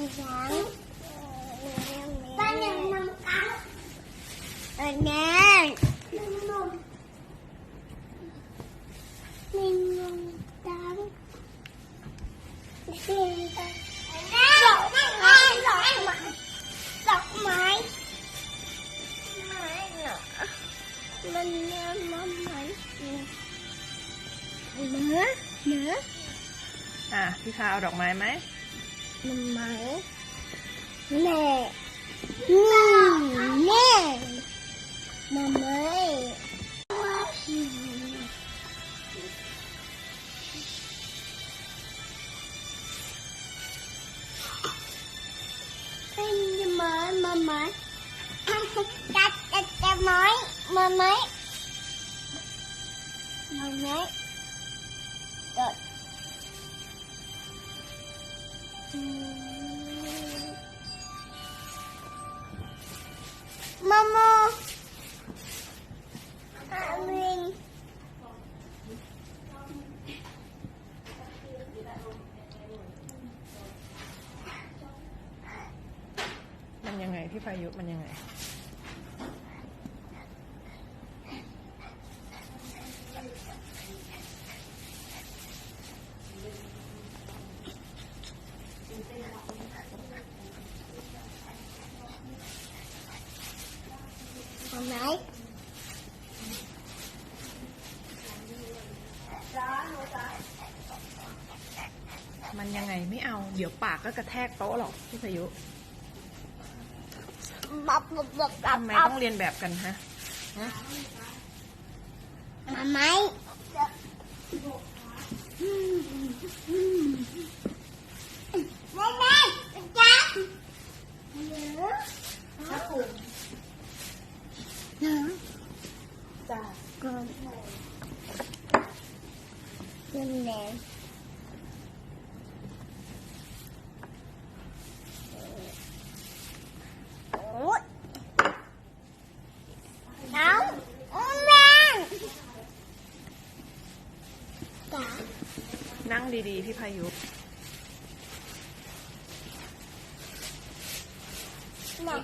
sáng ta nhận nằm cắn nè mình nằm cắn xin ta đọc máy mình mắm máy nữa nữa พี่พาเอาดอกไม้ไหม mình máy nè nè mà mới anh mới mà mới cắt mới mà mới rồi Mama Amin มันยังไงพี่พายุมันยังไงไหนมันยังไงไม่เอาเดี๋ยวปากก็กระแทกโต๊ะหรอกพี่พายุทำไมต้องเรียนแบบกันฮะมาไหมแม่แม่จ้าเนื้อจ้าก็ขึ้นแดงน้องแม่จ้า นั่งดีๆพี่พายุน่ะ